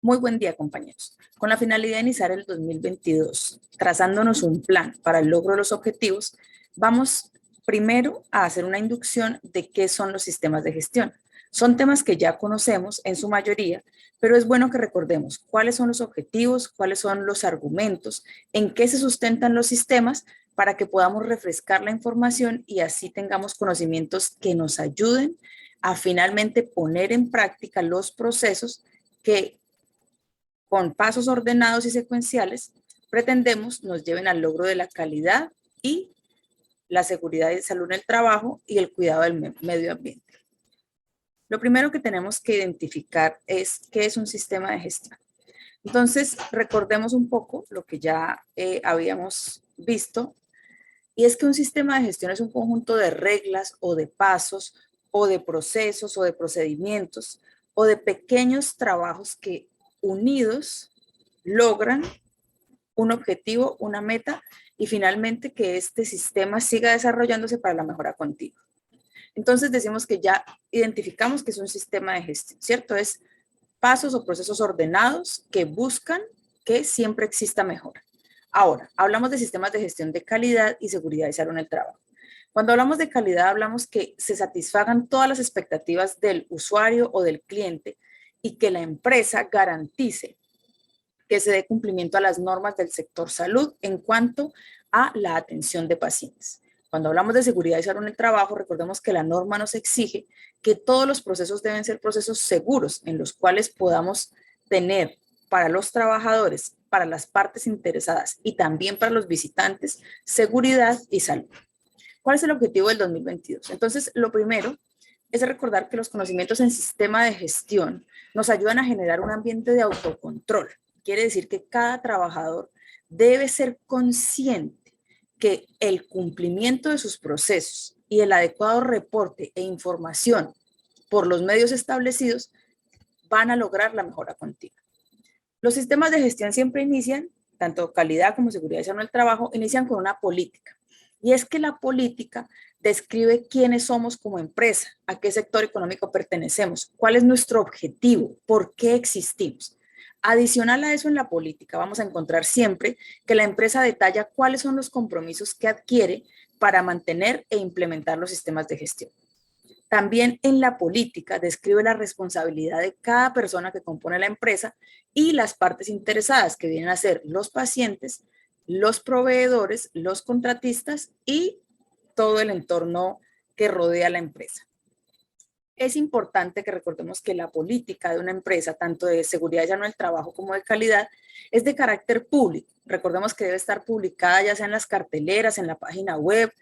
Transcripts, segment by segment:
Muy buen día, compañeros. Con la finalidad de iniciar el 2022, trazándonos un plan para el logro de los objetivos, vamos primero a hacer una inducción de qué son los sistemas de gestión. Son temas que ya conocemos en su mayoría, pero es bueno que recordemos cuáles son los objetivos, cuáles son los argumentos, en qué se sustentan los sistemas para que podamos refrescar la información y así tengamos conocimientos que nos ayuden a finalmente poner en práctica los procesos que con pasos ordenados y secuenciales, pretendemos nos lleven al logro de la calidad y la seguridad y salud en el trabajo y el cuidado del medio ambiente. Lo primero que tenemos que identificar es qué es un sistema de gestión. Entonces, recordemos un poco lo que ya habíamos visto, y es que un sistema de gestión es un conjunto de reglas o de pasos o de procesos o de procedimientos o de pequeños trabajos que unidos logran un objetivo, una meta y finalmente que este sistema siga desarrollándose para la mejora continua. Entonces decimos que ya identificamos que es un sistema de gestión, ¿cierto? Es pasos o procesos ordenados que buscan que siempre exista mejora. Ahora, hablamos de sistemas de gestión de calidad y seguridad y salud en el trabajo. Cuando hablamos de calidad, hablamos que se satisfagan todas las expectativas del usuario o del cliente y que la empresa garantice que se dé cumplimiento a las normas del sector salud en cuanto a la atención de pacientes. Cuando hablamos de seguridad y salud en el trabajo, recordemos que la norma nos exige que todos los procesos deben ser procesos seguros en los cuales podamos tener para los trabajadores, para las partes interesadas y también para los visitantes, seguridad y salud. ¿Cuál es el objetivo del 2022? Entonces, lo primero es recordar que los conocimientos en sistema de gestión nos ayudan a generar un ambiente de autocontrol. Quiere decir que cada trabajador debe ser consciente que el cumplimiento de sus procesos y el adecuado reporte e información por los medios establecidos van a lograr la mejora continua. Los sistemas de gestión siempre inician, tanto calidad como seguridad y salud en el trabajo, inician con una política. Y es que la política describe quiénes somos como empresa, a qué sector económico pertenecemos, cuál es nuestro objetivo, por qué existimos. Adicional a eso, en la política vamos a encontrar siempre que la empresa detalla cuáles son los compromisos que adquiere para mantener e implementar los sistemas de gestión. También en la política describe la responsabilidad de cada persona que compone la empresa y las partes interesadas, que vienen a ser los pacientes, los proveedores, los contratistas y todo el entorno que rodea la empresa. Es importante que recordemos que la política de una empresa, tanto de seguridad y salud en el trabajo como de calidad, es de carácter público. Recordemos que debe estar publicada ya sea en las carteleras, en la página web,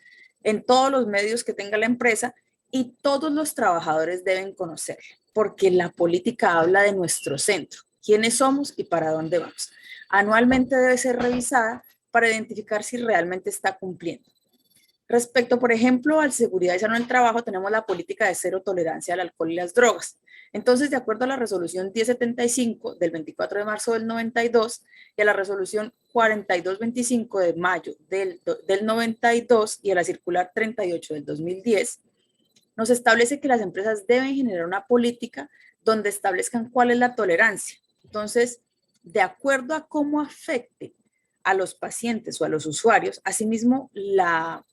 en todos los medios que tenga la empresa, y todos los trabajadores deben conocerla, porque la política habla de nuestro centro, quiénes somos y para dónde vamos. Anualmente debe ser revisada para identificar si realmente está cumpliendo. Respecto, por ejemplo, a seguridad y salud en el trabajo, tenemos la política de cero tolerancia al alcohol y las drogas. Entonces, de acuerdo a la resolución 1075 del 24 de marzo del 92 y a la resolución 4225 de mayo del 92 y a la circular 38 del 2010, nos establece que las empresas deben generar una política donde establezcan cuál es la tolerancia. Entonces, de acuerdo a cómo afecte a los pacientes o a los usuarios, asimismo, la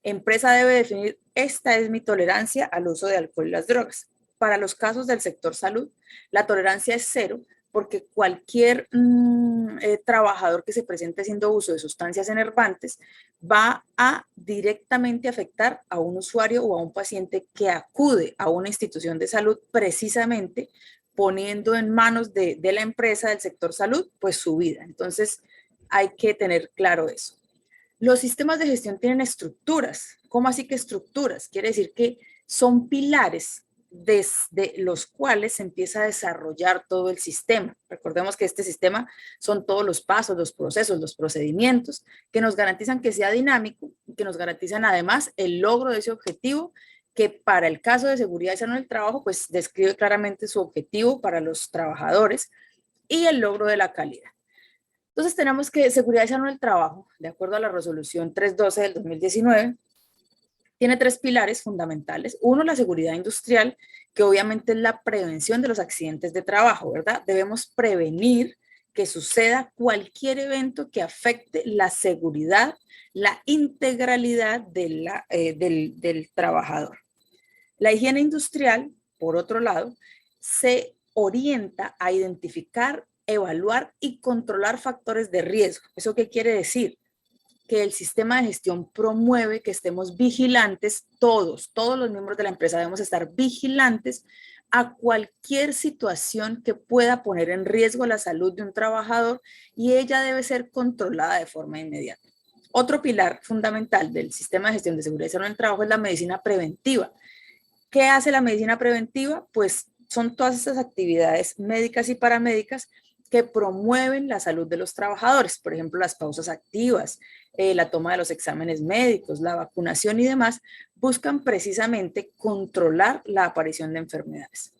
empresa debe definir: esta es mi tolerancia al uso de alcohol y las drogas. Para los casos del sector salud, la tolerancia es cero, porque cualquier trabajador que se presente haciendo uso de sustancias enervantes va a directamente afectar a un usuario o a un paciente que acude a una institución de salud, precisamente poniendo en manos de la empresa del sector salud pues su vida. Entonces hay que tener claro eso. Los sistemas de gestión tienen estructuras. ¿Cómo así que estructuras? Quiere decir que son pilares desde los cuales se empieza a desarrollar todo el sistema. Recordemos que este sistema son todos los pasos, los procesos, los procedimientos que nos garantizan que sea dinámico y que nos garantizan además el logro de ese objetivo, que para el caso de seguridad y salud en el trabajo, pues describe claramente su objetivo para los trabajadores y el logro de la calidad. Entonces tenemos que seguridad y salud en el trabajo, de acuerdo a la resolución 312 del 2019, Tiene tres pilares fundamentales. Uno, la seguridad industrial, que obviamente es la prevención de los accidentes de trabajo, ¿verdad? Debemos prevenir que suceda cualquier evento que afecte la seguridad, la integralidad del trabajador. La higiene industrial, por otro lado, se orienta a identificar, evaluar y controlar factores de riesgo. ¿Eso qué quiere decir? Que el sistema de gestión promueve que estemos vigilantes, todos los miembros de la empresa debemos estar vigilantes a cualquier situación que pueda poner en riesgo la salud de un trabajador y ella debe ser controlada de forma inmediata. Otro pilar fundamental del sistema de gestión de seguridad y salud en el trabajo es la medicina preventiva. ¿Qué hace la medicina preventiva? Pues son todas estas actividades médicas y paramédicas que promueven la salud de los trabajadores, por ejemplo, las pausas activas, la toma de los exámenes médicos, la vacunación y demás, buscan precisamente controlar la aparición de enfermedades.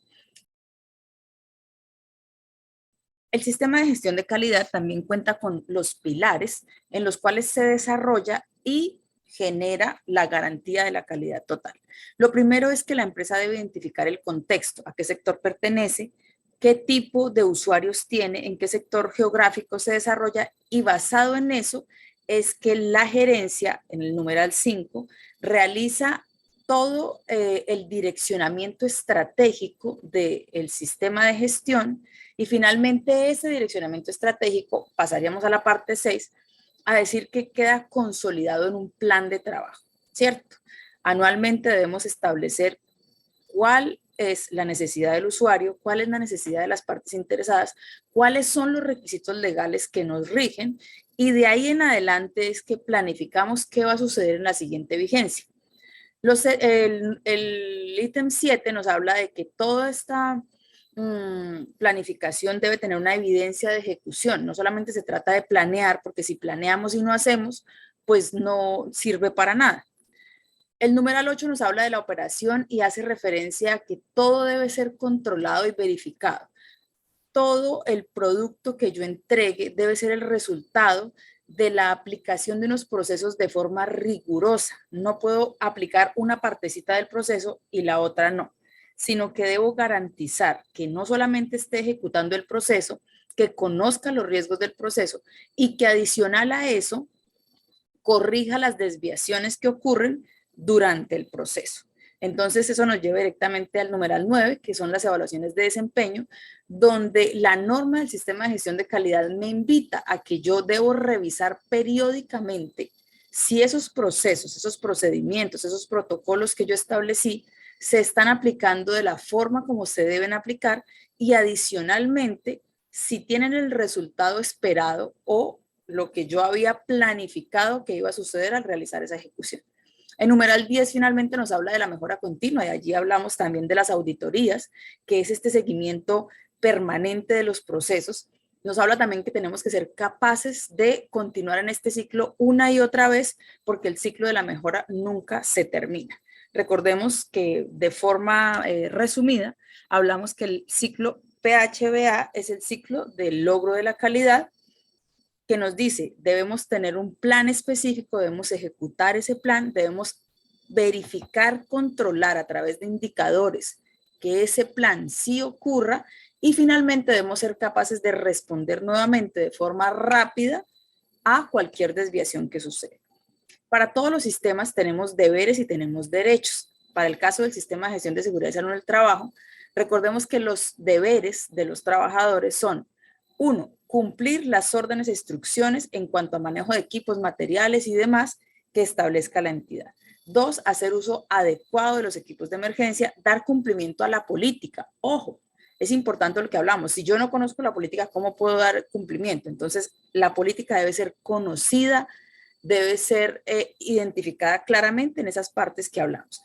El sistema de gestión de calidad también cuenta con los pilares en los cuales se desarrolla y genera la garantía de la calidad total. Lo primero es que la empresa debe identificar el contexto, a qué sector pertenece, qué tipo de usuarios tiene, en qué sector geográfico se desarrolla y basado en eso es que la gerencia, en el numeral 5, realiza todo el direccionamiento estratégico del sistema de gestión y finalmente ese direccionamiento estratégico, pasaríamos a la parte 6, a decir que queda consolidado en un plan de trabajo, ¿cierto? Anualmente debemos establecer cuál es la necesidad del usuario, cuál es la necesidad de las partes interesadas, cuáles son los requisitos legales que nos rigen y de ahí en adelante es que planificamos qué va a suceder en la siguiente vigencia. El ítem 7 nos habla de que toda esta planificación debe tener una evidencia de ejecución. No solamente se trata de planear, porque si planeamos y no hacemos, pues no sirve para nada. El numeral 8 nos habla de la operación y hace referencia a que todo debe ser controlado y verificado. Todo el producto que yo entregue debe ser el resultado de la aplicación de unos procesos de forma rigurosa. No puedo aplicar una partecita del proceso y la otra no, sino que debo garantizar que no solamente esté ejecutando el proceso, que conozca los riesgos del proceso y que adicional a eso corrija las desviaciones que ocurren durante el proceso. Entonces, eso nos lleva directamente al numeral 9, que son las evaluaciones de desempeño, donde la norma del sistema de gestión de calidad me invita a que yo debo revisar periódicamente si esos procesos, esos procedimientos, esos protocolos que yo establecí se están aplicando de la forma como se deben aplicar y adicionalmente si tienen el resultado esperado o lo que yo había planificado que iba a suceder al realizar esa ejecución. El numeral 10 finalmente nos habla de la mejora continua y allí hablamos también de las auditorías, que es este seguimiento permanente de los procesos. Nos habla también que tenemos que ser capaces de continuar en este ciclo una y otra vez porque el ciclo de la mejora nunca se termina. Recordemos que de forma resumida, hablamos que el ciclo PHBA es el ciclo del logro de la calidad, que nos dice, debemos tener un plan específico, debemos ejecutar ese plan, debemos verificar, controlar a través de indicadores que ese plan sí ocurra y finalmente debemos ser capaces de responder nuevamente de forma rápida a cualquier desviación que suceda. Para todos los sistemas tenemos deberes y tenemos derechos. Para el caso del sistema de gestión de seguridad y salud en el trabajo, recordemos que los deberes de los trabajadores son: 1, cumplir las órdenes e instrucciones en cuanto a manejo de equipos, materiales y demás que establezca la entidad. 2, hacer uso adecuado de los equipos de emergencia, dar cumplimiento a la política. Ojo, es importante lo que hablamos. Si yo no conozco la política, ¿cómo puedo dar cumplimiento? Entonces, la política debe ser conocida, debe ser identificada claramente en esas partes que hablamos.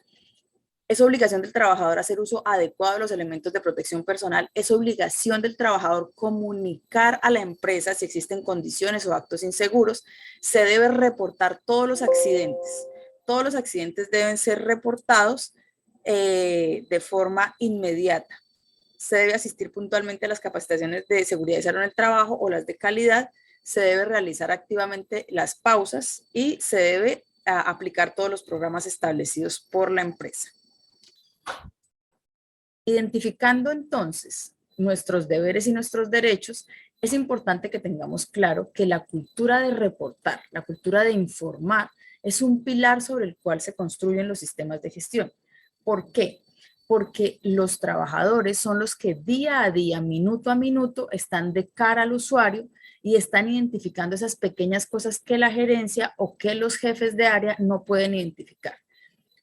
Es obligación del trabajador hacer uso adecuado de los elementos de protección personal. Es obligación del trabajador comunicar a la empresa si existen condiciones o actos inseguros. Se debe reportar todos los accidentes. Todos los accidentes deben ser reportados de forma inmediata. Se debe asistir puntualmente a las capacitaciones de seguridad y salud en el trabajo o las de calidad. Se debe realizar activamente las pausas y se debe aplicar todos los programas establecidos por la empresa. Identificando entonces nuestros deberes y nuestros derechos, es importante que tengamos claro que la cultura de reportar, la cultura de informar, es un pilar sobre el cual se construyen los sistemas de gestión. ¿Por qué? Porque los trabajadores son los que día a día, minuto a minuto, están de cara al usuario y están identificando esas pequeñas cosas que la gerencia o que los jefes de área no pueden identificar.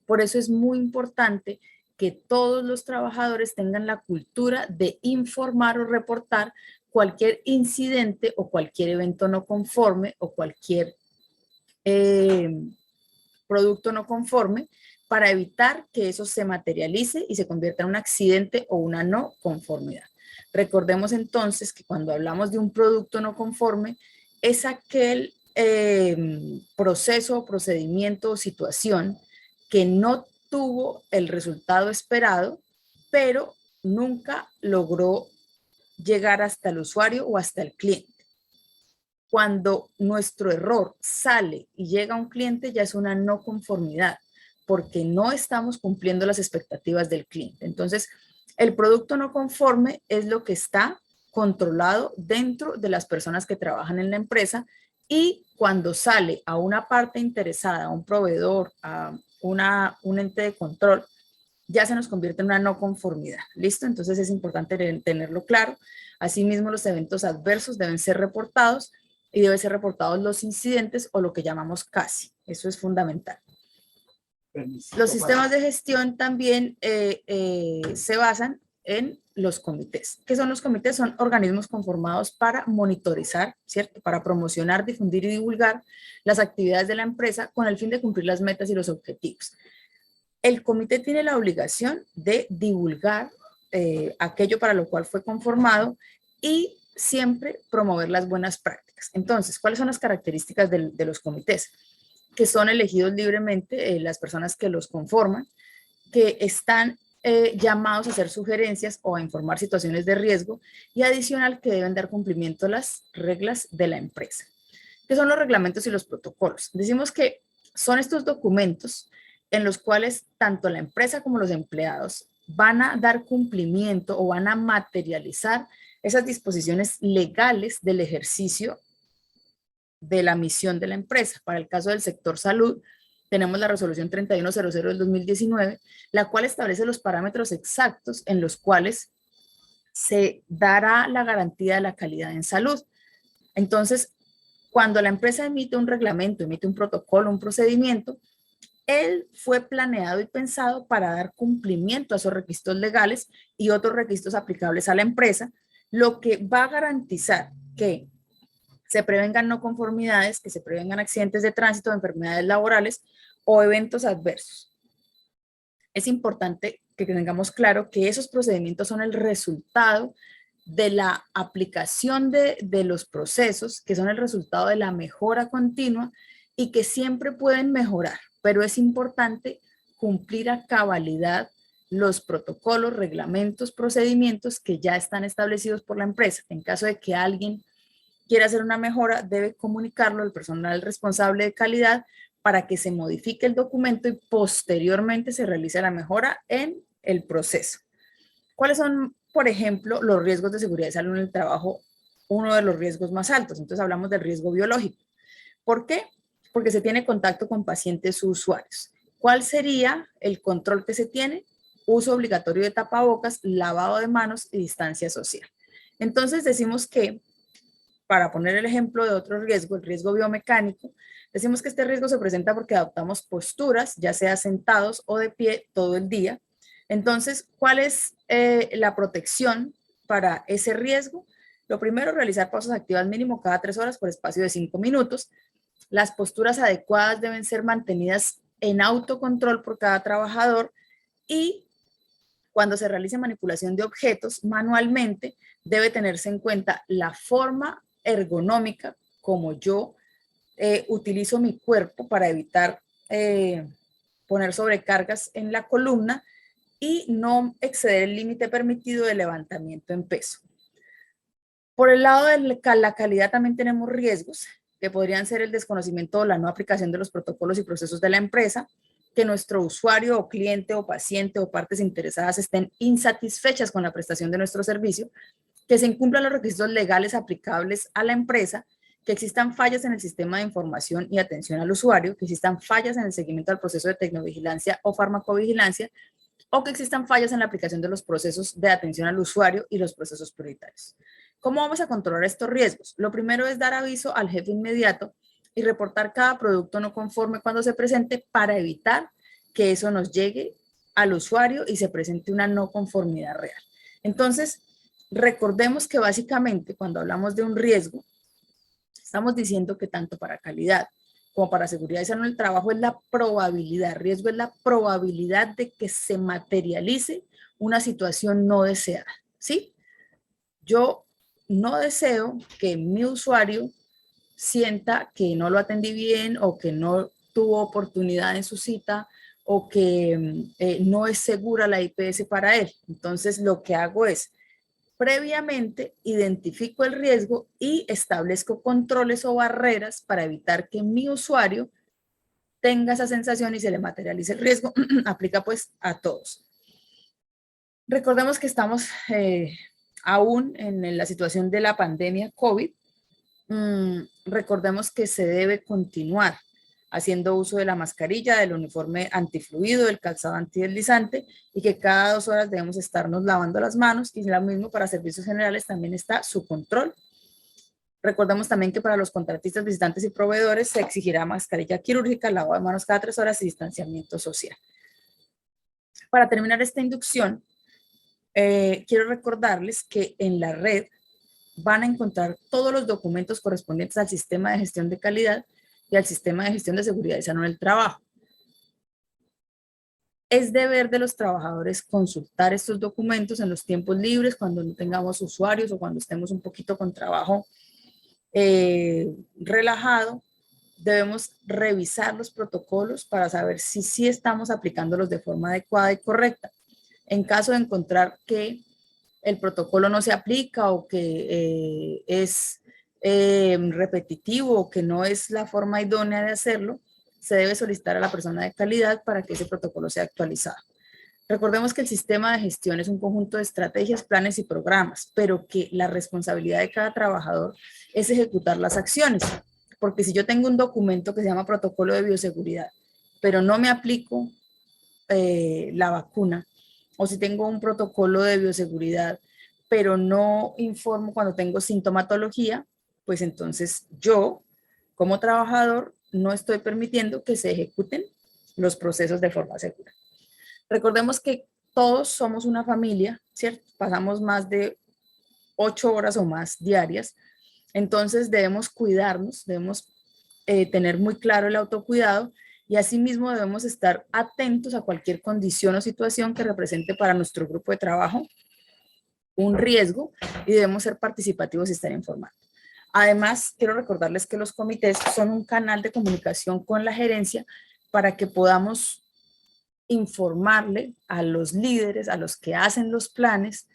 Por eso es muy importante que todos los trabajadores tengan la cultura de informar o reportar cualquier incidente o cualquier evento no conforme o cualquier producto no conforme para evitar que eso se materialice y se convierta en un accidente o una no conformidad. Recordemos entonces que cuando hablamos de un producto no conforme, es aquel proceso, procedimiento o situación que no tuvo el resultado esperado, pero nunca logró llegar hasta el usuario o hasta el cliente. Cuando nuestro error sale y llega a un cliente, ya es una no conformidad, porque no estamos cumpliendo las expectativas del cliente. Entonces, el producto no conforme es lo que está controlado dentro de las personas que trabajan en la empresa, y cuando sale a una parte interesada, a un proveedor, a un ente de control, ya se nos convierte en una no conformidad. ¿Listo? Entonces es importante tenerlo claro. Asimismo, los eventos adversos deben ser reportados y deben ser reportados los incidentes o lo que llamamos CASI. Eso es fundamental. Los sistemas de gestión también se basan en los comités. ¿Qué son los comités? Son organismos conformados para monitorizar, ¿cierto? Para promocionar, difundir y divulgar las actividades de la empresa con el fin de cumplir las metas y los objetivos. El comité tiene la obligación de divulgar aquello para lo cual fue conformado y siempre promover las buenas prácticas. Entonces, ¿cuáles son las características de los comités? Que son elegidos libremente las personas que los conforman, que están llamados a hacer sugerencias o a informar situaciones de riesgo, y adicional que deben dar cumplimiento a las reglas de la empresa. ¿Qué son los reglamentos y los protocolos? Decimos que son estos documentos en los cuales tanto la empresa como los empleados van a dar cumplimiento o van a materializar esas disposiciones legales del ejercicio de la misión de la empresa. Para el caso del sector salud, tenemos la resolución 3100 del 2019, la cual establece los parámetros exactos en los cuales se dará la garantía de la calidad en salud. Entonces, cuando la empresa emite un reglamento, emite un protocolo, un procedimiento, él fue planeado y pensado para dar cumplimiento a esos requisitos legales y otros requisitos aplicables a la empresa, lo que va a garantizar que se prevengan no conformidades, que se prevengan accidentes de tránsito, enfermedades laborales o eventos adversos. Es importante que tengamos claro que esos procedimientos son el resultado de la aplicación de los procesos, que son el resultado de la mejora continua y que siempre pueden mejorar, pero es importante cumplir a cabalidad los protocolos, reglamentos, procedimientos que ya están establecidos por la empresa. En caso de que alguien quiere hacer una mejora, debe comunicarlo al personal responsable de calidad para que se modifique el documento y posteriormente se realice la mejora en el proceso. ¿Cuáles son, por ejemplo, los riesgos de seguridad y salud en el trabajo? Uno de los riesgos más altos. Entonces hablamos del riesgo biológico. ¿Por qué? Porque se tiene contacto con pacientes o usuarios. ¿Cuál sería el control que se tiene? Uso obligatorio de tapabocas, lavado de manos y distancia social. Entonces decimos que, para poner el ejemplo de otro riesgo, el riesgo biomecánico, decimos que este riesgo se presenta porque adoptamos posturas, ya sea sentados o de pie, todo el día. Entonces, ¿cuál es la protección para ese riesgo? Lo primero, realizar pausas activas mínimo cada 3 horas por espacio de 5 minutos. Las posturas adecuadas deben ser mantenidas en autocontrol por cada trabajador, y cuando se realice manipulación de objetos manualmente, debe tenerse en cuenta la forma ergonómica como yo utilizo mi cuerpo para evitar poner sobrecargas en la columna y no exceder el límite permitido de levantamiento en peso. Por el lado de la calidad también tenemos riesgos. que podrían ser el desconocimiento o la no aplicación de los protocolos y procesos de la empresa, que nuestro usuario o cliente o paciente o partes interesadas estén insatisfechas con la prestación de nuestro servicio, que se incumplan los requisitos legales aplicables a la empresa, que existan fallas en el sistema de información y atención al usuario, que existan fallas en el seguimiento al proceso de tecnovigilancia o farmacovigilancia, o que existan fallas en la aplicación de los procesos de atención al usuario y los procesos prioritarios. ¿Cómo vamos a controlar estos riesgos? Lo primero es dar aviso al jefe inmediato y reportar cada producto no conforme cuando se presente para evitar que eso nos llegue al usuario y se presente una no conformidad real. Entonces, recordemos que básicamente cuando hablamos de un riesgo, estamos diciendo que tanto para calidad como para seguridad y salud en el trabajo es la probabilidad, riesgo es la probabilidad de que se materialice una situación no deseada, ¿sí? Yo no deseo que mi usuario sienta que no lo atendí bien o que no tuvo oportunidad en su cita o que no es segura la IPS para él. Entonces, lo que hago es, previamente identifico el riesgo y establezco controles o barreras para evitar que mi usuario tenga esa sensación y se le materialice el riesgo. Aplica pues a todos. Recordemos que estamos aún en la situación de la pandemia COVID. Recordemos que se debe continuar haciendo uso de la mascarilla, del uniforme antifluido, del calzado antideslizante y que cada 2 horas debemos estarnos lavando las manos y lo mismo para servicios generales también está su control. Recordemos también que para los contratistas, visitantes y proveedores se exigirá mascarilla quirúrgica, lavado de manos cada 3 horas y distanciamiento social. Para terminar esta inducción, quiero recordarles que en la red van a encontrar todos los documentos correspondientes al sistema de gestión de calidad y al sistema de gestión de seguridad y salud en el trabajo. Es deber de los trabajadores consultar estos documentos en los tiempos libres, cuando no tengamos usuarios o cuando estemos un poquito con trabajo relajado. Debemos revisar los protocolos para saber si sí estamos aplicándolos de forma adecuada y correcta. En caso de encontrar que el protocolo no se aplica o que es repetitivo o que no es la forma idónea de hacerlo, se debe solicitar a la persona de calidad para que ese protocolo sea actualizado. Recordemos que el sistema de gestión es un conjunto de estrategias, planes y programas, pero que la responsabilidad de cada trabajador es ejecutar las acciones. Porque si yo tengo un documento que se llama protocolo de bioseguridad, pero no me aplico la vacuna, o si tengo un protocolo de bioseguridad, pero no informo cuando tengo sintomatología, pues entonces yo, como trabajador, no estoy permitiendo que se ejecuten los procesos de forma segura. Recordemos que todos somos una familia, ¿cierto? Pasamos más de 8 horas o más diarias, entonces debemos cuidarnos, debemos tener muy claro el autocuidado y asimismo debemos estar atentos a cualquier condición o situación que represente para nuestro grupo de trabajo un riesgo y debemos ser participativos y estar informando. Además, quiero recordarles que los comités son un canal de comunicación con la gerencia para que podamos informarle a los líderes, a los que hacen los planes,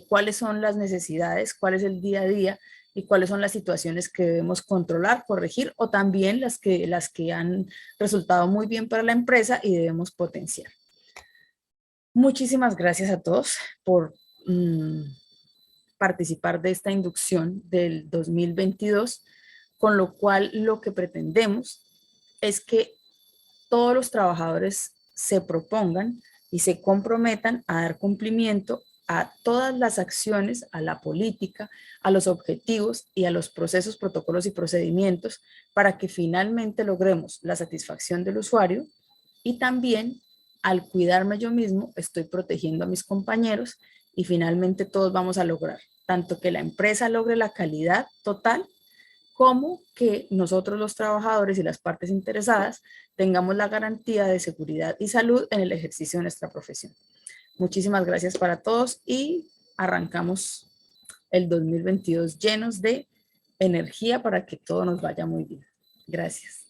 cuáles son las necesidades, cuál es el día a día y cuáles son las situaciones que debemos controlar, corregir o también las que han resultado muy bien para la empresa y debemos potenciar. Muchísimas gracias a todos por participar de esta inducción del 2022, con lo cual lo que pretendemos es que todos los trabajadores se propongan y se comprometan a dar cumplimiento a todas las acciones, a la política, a los objetivos y a los procesos, protocolos y procedimientos para que finalmente logremos la satisfacción del usuario y también al cuidarme yo mismo estoy protegiendo a mis compañeros y finalmente todos vamos a lograr tanto que la empresa logre la calidad total como que nosotros los trabajadores y las partes interesadas tengamos la garantía de seguridad y salud en el ejercicio de nuestra profesión. Muchísimas gracias para todos y arrancamos el 2022 llenos de energía para que todo nos vaya muy bien. Gracias.